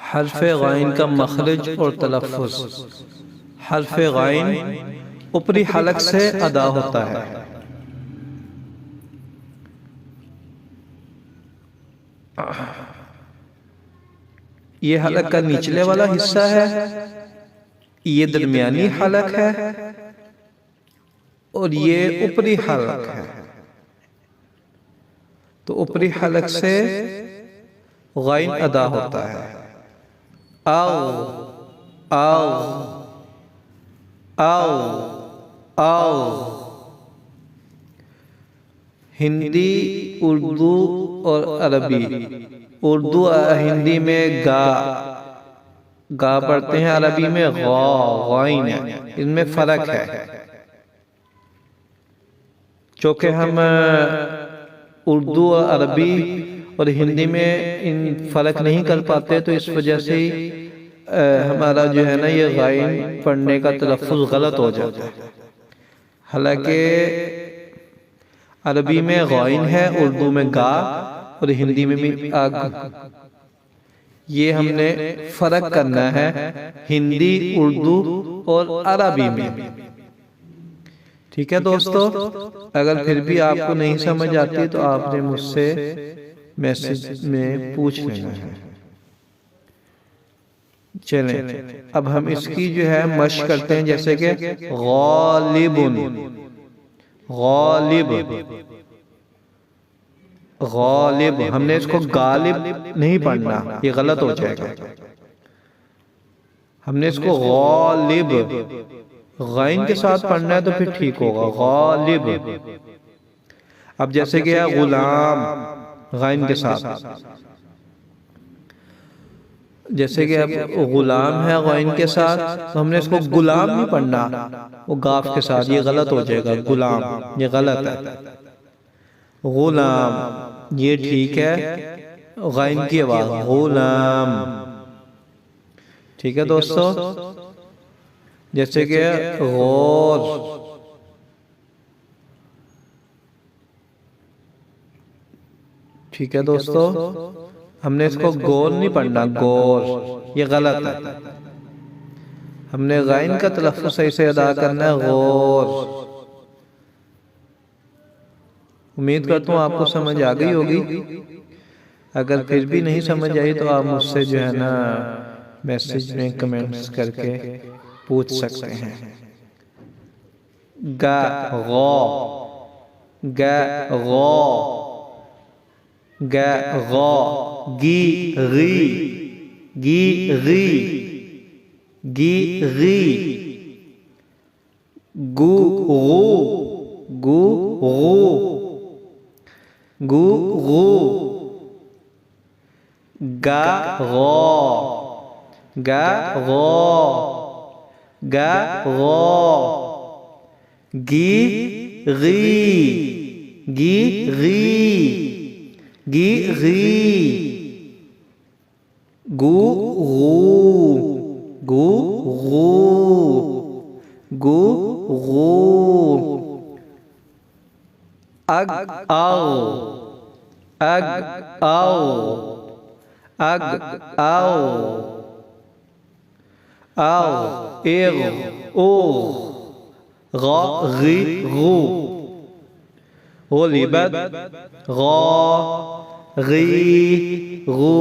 हर्फ गाइन का मखरज और तलफ़्फ़ुज़। हर्फ गाइन ऊपरी हलक से अदा होता है। ये हलक का निचले वाला हिस्सा है, ये दरमियानी हलक है और ये ऊपरी हलक है। तो ऊपरी हलक से गाइन अदा होता है। आओ आओ आओ आओ। हिंदी, उर्दू और अरबी। उर्दू हिंदी में गा गा पढ़ते हैं, अरबी में गाइन है। इनमें फर्क है। चूँकि हम उर्दू और अरबी और हिंदी में इन फर्क नहीं कर पाते, तो इस वजह से हमारा जो है ना ये गाइन पढ़ने का तलफ़्फ़ुज़ गलत हो जाता है। हालांकि अरबी में गाइन है, उर्दू में गा और हिंदी में भी आग। ये हमने फर्क करना है हिंदी, उर्दू और अरबी में। ठीक है दोस्तों, अगर फिर भी आपको नहीं समझ आती तो आपने मुझसे मैसेज में पूछ लेना है। चलें, अब हम इसकी जो है मश्क करते हैं। जैसे कि गालिबुन, गालिब, गालिब। हमने इसको गालिब नहीं पढ़ना, ये गलत हो जाएगा। हमने इसको गालिब गाइन के साथ पढ़ना है तो फिर ठीक होगा, गालिब। अब जैसे कि है गुलाम, गाइन के साथ। जैसे कि अब गुलाम है गाइन के साथ, तो हमने इसको गुलाम नहीं पढ़ना, वो गाफ के साथ, ये गलत हो जाएगा। गुलाम ये गलत है। गुलाम ये ठीक है, गाइन की आवाज गुलाम। ठीक है दोस्तों, जैसे कि गौर, ठीक है दोस्तों, हमने इसको गौर नहीं पढ़ना, गौर ये गलत है। हमने गाइन का तलफ़्फ़ुज़ सही से अदा करना है, गौर। उम्मीद करता हूँ आपको समझ आ गई होगी। अगर फिर भी नहीं समझ आई तो आप मुझसे जो है ना मैसेज में कमेंट्स करके पूछ सकते हैं। गा गौ, गा गौ, गा गौ। गी गी, गी गी, गी गी। गु गु, गु गु, गु गु। गा गौ, गा गौ, गा गौ। गी गी, गी गी, गी गी। गु गु, गु गु, गु गु। अग आओ, अग आओ, अग आओ, आओ। एग ओ, गा गी गु। गुलिबत गा गी गु।